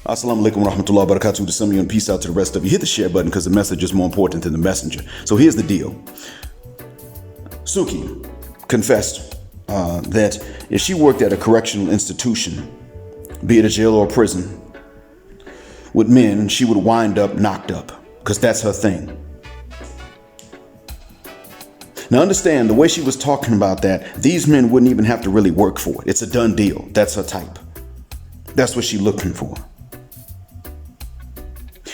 Assalamu alaikum wa rahmatullahi wa barakatuh to some of you, and peace out to the rest of you. Hit the share button because the message is more important than the messenger. So here's the deal. Suki confessed that if she worked at a correctional institution, be it a jail or a prison, with men, she would wind up knocked up because that's her thing. Now understand, the way she was talking about that, these men wouldn't even have to really work for it. It's a done deal. That's her type. That's what she's looking for.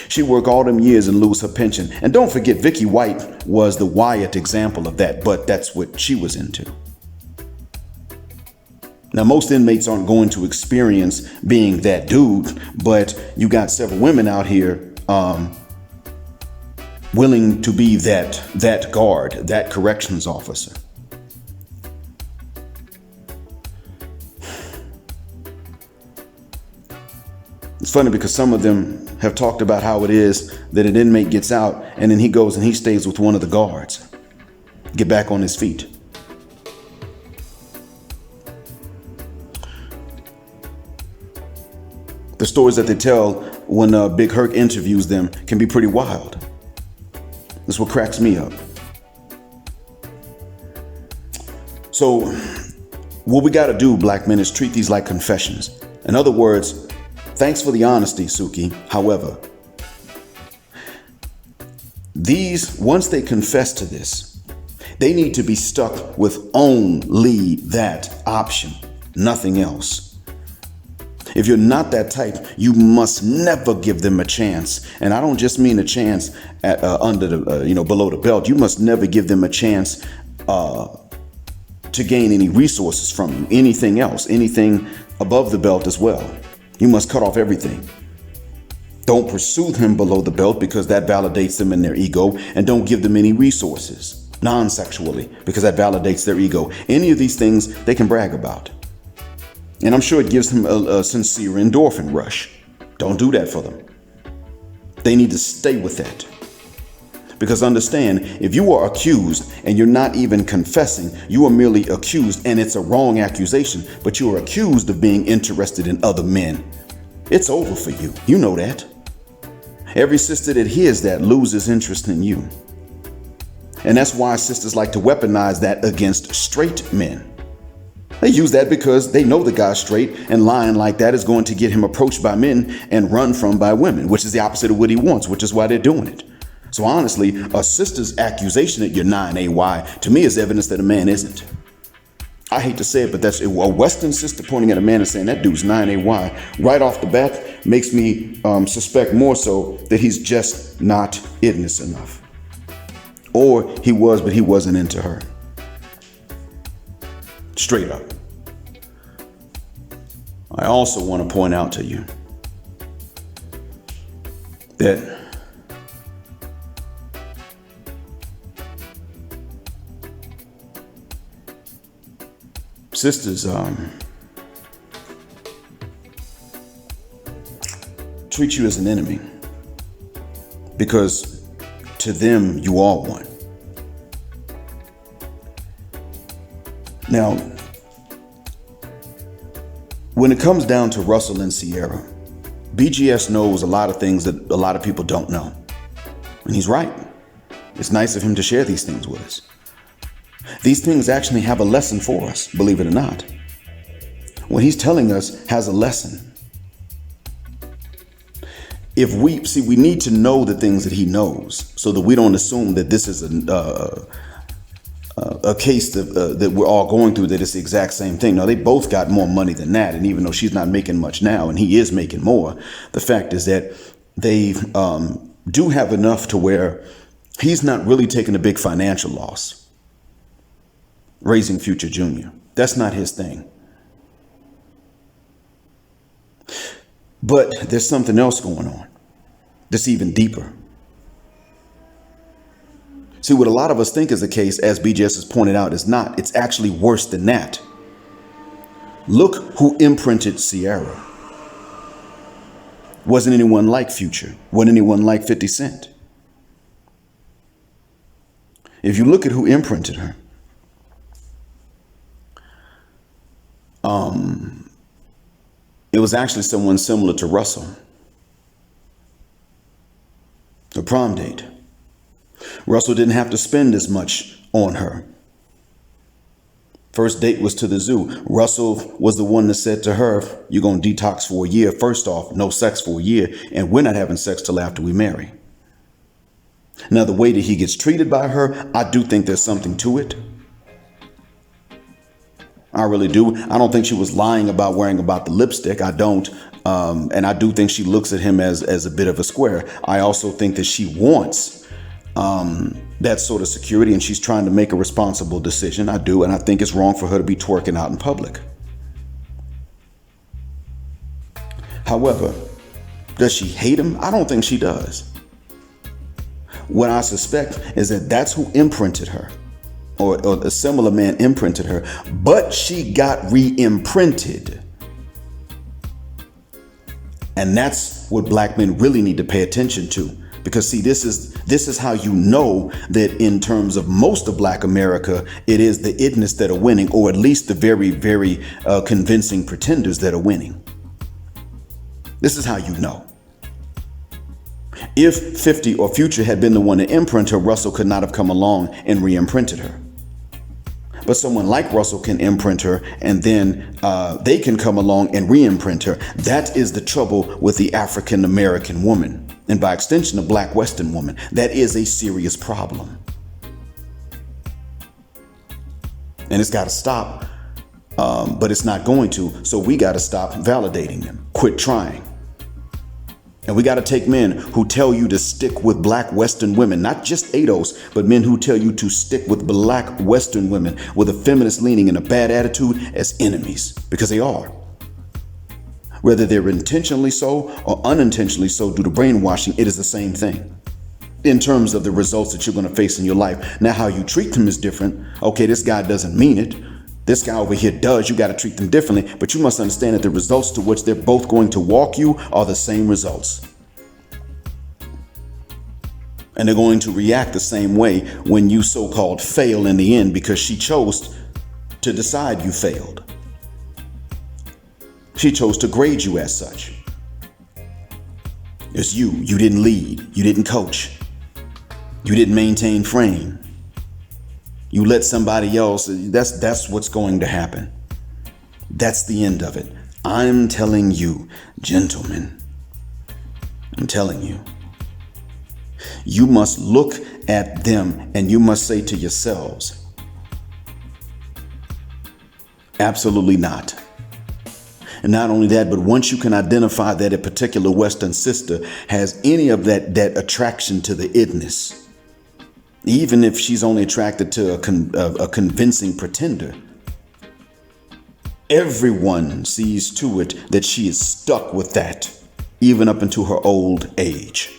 She work all them years and lose her pension. And don't forget, Vicky White was the Wyatt example of that, but that's what she was into. Now, most inmates aren't going to experience being that dude, but you got several women out here willing to be that guard, that corrections officer. It's funny because some of them have talked about how it is that an inmate gets out and then he goes and he stays with one of the guards, get back on his feet. The stories that they tell when Big Herc interviews them can be pretty wild. That's what cracks me up. So what we got to do, black men, is treat these like confessions. In other words, thanks for the honesty, Suki. However, these, once they confess to this, they need to be stuck with only that option, nothing else. If you're not that type, you must never give them a chance. And I don't just mean a chance at, under the, below the belt. You must never give them a chance to gain any resources from you, anything else, anything above the belt as well. You must cut off everything. Don't pursue them below the belt because that validates them in their ego, and don't give them any resources non-sexually because that validates their ego. Any of these things they can brag about. And I'm sure it gives them a sincere endorphin rush. Don't do that for them. They need to stay with that. Because understand, if you are accused and you're not even confessing, you are merely accused, and it's a wrong accusation, but you are accused of being interested in other men. It's over for you. You know that. Every sister that hears that loses interest in you. And that's why sisters like to weaponize that against straight men. They use that because they know the guy's straight, and lying like that is going to get him approached by men and run from by women, which is the opposite of what he wants, which is why they're doing it. So honestly, a sister's accusation that you're 9AY to me is evidence that a man isn't. I hate to say it, but that's a Western sister pointing at a man and saying that dude's 9AY right off the bat makes me suspect more so that he's just not innocent enough. Or he was, but he wasn't into her. Straight up. I also want to point out to you that sisters treat you as an enemy because to them you are one. Now, when it comes down to Russell and Sierra, BGS knows a lot of things that a lot of people don't know. And he's right. It's nice of him to share these things with us. These things actually have a lesson for us, believe it or not. What he's telling us has a lesson. If we need to know the things that he knows so that we don't assume that this is a case that we're all going through, that it's the exact same thing. Now, they both got more money than that. And even though she's not making much now and he is making more, the fact is that they do have enough to where he's not really taking a big financial loss raising Future Jr. That's not his thing. But there's something else going on that's even deeper. See, what a lot of us think is the case, as BGS has pointed out, is not. It's actually worse than that. Look who imprinted Sierra. Wasn't anyone like Future. Wasn't anyone like 50 Cent. If you look at who imprinted her, it was actually someone similar to Russell. Her prom date. Russell didn't have to spend as much on her. First date was to the zoo. Russell was the one that said to her, you're going to detox for a year. First off, no sex for a year, and we're not having sex till after we marry. Now, the way that he gets treated by her, I do think there's something to it. I really do. I don't think she was lying about worrying about the lipstick. I don't. And I do think she looks at him as a bit of a square. I also think that she wants that sort of security, and she's trying to make a responsible decision. I do. And I think it's wrong for her to be twerking out in public. However, does she hate him? I don't think she does. What I suspect is that that's who imprinted her, or a similar man imprinted her, but she got re-imprinted. And that's what black men really need to pay attention to. Because see, this is how you know that in terms of most of Black America, it is the idnists that are winning, or at least the very, very convincing pretenders that are winning. This is how you know. If 50 or Future had been the one to imprint her, Russell could not have come along and re-imprinted her. But someone like Russell can imprint her, and then they can come along and re-imprint her. That is the trouble with the African American woman, and by extension, a Black Western woman. That is a serious problem. And it's got to stop, but it's not going to. So we got to stop validating them. Quit trying. And we got to take men who tell you to stick with Black Western women, not just ADOS, but men who tell you to stick with Black Western women with a feminist leaning and a bad attitude as enemies, because they are. Whether they're intentionally so or unintentionally so due to brainwashing, it is the same thing in terms of the results that you're going to face in your life. Now, how you treat them is different. Okay, this guy doesn't mean it. This guy over here does. You got to treat them differently, but you must understand that the results to which they're both going to walk you are the same results. And they're going to react the same way when you so-called fail in the end, because she chose to decide you failed. She chose to grade you as such. It's you. You didn't lead. You didn't coach. You didn't maintain frame. You let somebody else, that's what's going to happen. That's the end of it. I'm telling you, gentlemen, I'm telling you, you must look at them and you must say to yourselves, absolutely not. And not only that, but once you can identify that a particular Western sister has any of that attraction to the idness, even if she's only attracted to a convincing pretender, everyone sees to it that she is stuck with that, even up into her old age.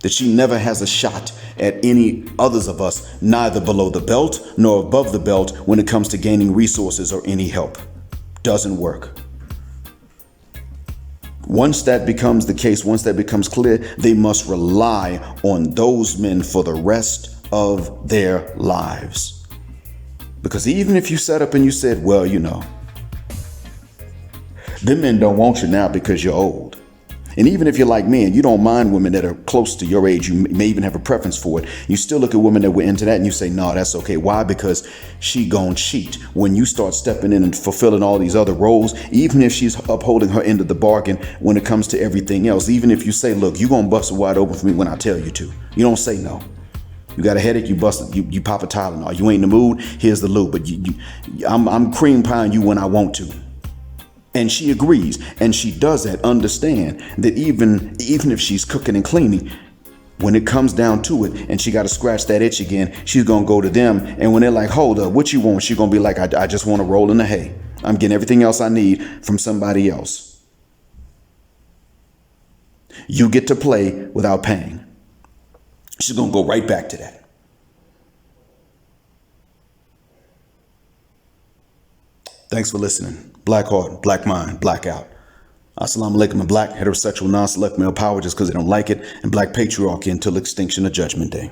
That she never has a shot at any others of us, neither below the belt nor above the belt when it comes to gaining resources or any help. Doesn't work. Once that becomes the case, once that becomes clear, they must rely on those men for the rest of their lives. Because even if you sat up and you said, well, you know, them men don't want you now because you're old. And even if you're like me and you don't mind women that are close to your age, you may even have a preference for it. You still look at women that were into that and you say, no, that's okay. Why? Because she gon' cheat. When you start stepping in and fulfilling all these other roles, even if she's upholding her end of the bargain when it comes to everything else, even if you say, look, you gonna bust it wide open for me when I tell you to. You don't say no. You got a headache, you bust it, you pop a Tylenol. You ain't in the mood, here's the lube. But I'm cream pieing you when I want to. And she agrees, and she does that. Understand that even if she's cooking and cleaning, when it comes down to it and she got to scratch that itch again, she's going to go to them. And when they're like, hold up, what you want? She's going to be like, I just want to roll in the hay. I'm getting everything else I need from somebody else. You get to play without paying. She's going to go right back to that. Thanks for listening. Black heart, black mind, blackout. Assalamu alaikum, and black heterosexual non-select male power just because they don't like it, and black patriarchy until extinction of judgment day.